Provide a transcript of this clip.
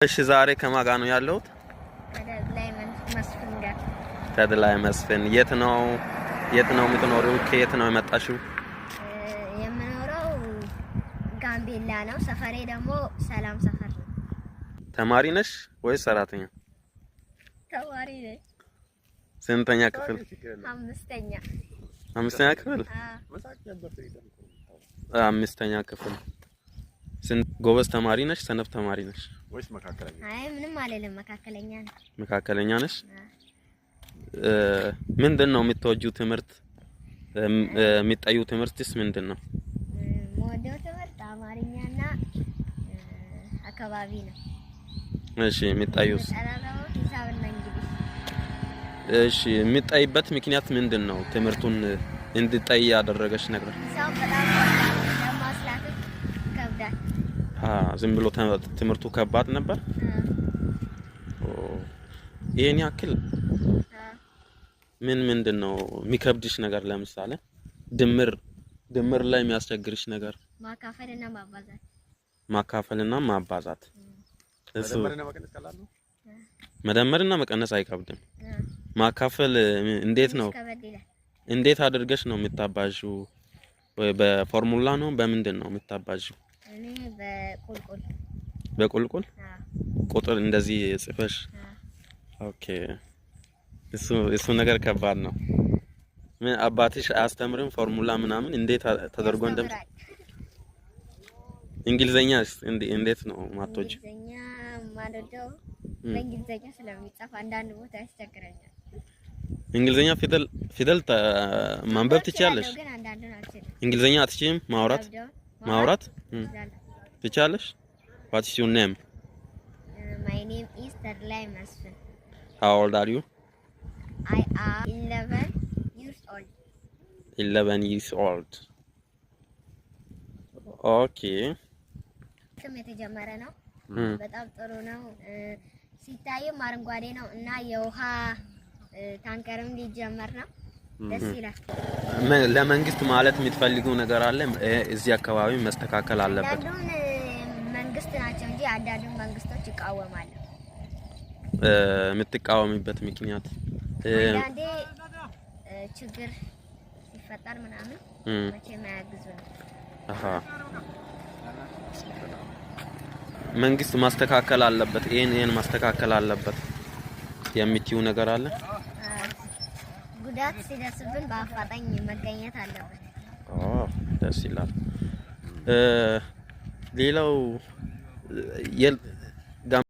እሺ ዛሬ ከማን ጋር ነው ያለሁት? ተድላይ መስፍን የት ነው የምትኖሪው? ከየት ነው የመጣሽው? የምኖረው ጋምቤላ ነው። ሰፈሬ ደግሞ ሰላም ሰፈር ነው። ተማሪ ነሽ ወይስ ሰራተኛ? ተማሪ ነኝ። ስንተኛ ክፍል? አምስተኛ ክፍል? አምስተኛ ክፍል። ጎበዝ ተማሪ ነሽ? ሰነፍ ተማሪ ነሽ ወይስ መካከለኛ? አይ ምንም አይደለም፣ መካከለኛ ነኝ። መካከለኛ ነሽ? ምንድነው የምትወጂው ትምህርት? የሚጠዩ ትምህርትስ ምንድነው? የምወደው ትምህርት አማርኛና አካባቢ ነው። እሺ የሚጠዩስ? ሂሳብና እንግሊዝ። እሺ የሚጠይበት ምክንያት ምንድነው? ትምህርቱን እንድጠይ ያደረገሽ ነገር? ሂሳብ በጣም ለማስላት ከብዳል። ዝም ብሎ ትምህርቱ ከባድ ነበር? ይሄን ያክል? ምንድነው የሚከብድሽ ነገር? ለምሳሌ ድምር ላይ የሚያስቸግርሽ ነገር? ማካፈልና ማባዛት። እሱ መደመርና መቀነስ አይከብድም። ማካፈል እንዴት ነው? እንዴት አድርገሽ ነው የምታባዡ? ወይ በፎርሙላ ነው? በምንድን ነው የምታባዡ? እኔ በቁልቁል። በቁልቁል ቁጥር እንደዚህ ጽፈሽ? ኦኬ። እሱ ነገር ከባድ ነው። ምን አባትሽ አያስተምርም? ፎርሙላ ምናምን እንዴት ተደርጎ እንግሊዘኛ እንዴት ነው ማቶጅ? እንግሊዘኛ ማለደው በእንግሊዘኛ ስለሚጻፍ አንዳንድ ቦታ ያስቸግረኛል። እንግሊዘኛ ፊደል ማንበብ ትችያለሽ? እንግሊዘኛ አትችይም? ማውራት ትችያለሽ? What is your name? My name is Tadlai Masfin. How old are you? I am 11 years old. 11 years old. Okay. ስም የተጀመረ ነው። በጣም ጥሩ ነው። ሲታይም አረንጓዴ ነው እና የውሃ ታንከርም ሊጀመር ነው። ደስ ይላል። ለመንግስት ማለት የምትፈልጊው ነገር አለ? እዚህ አካባቢ መስተካከል አለበት። መንግስት ናቸው እንጂ አንዳንድ መንግስቶች ይቃወማሉ። የምትቃወሚበት ምክንያት? አንዳንዴ ችግር ሲፈጠር ምናምን መቼም አያግዙም። መንግስት ማስተካከል አለበት፣ ይሄን ማስተካከል አለበት የምትይው ነገር አለ? ጉዳት ሲደርስብን በአፋጣኝ መገኘት አለበት። ደስ ይላል። ሌላው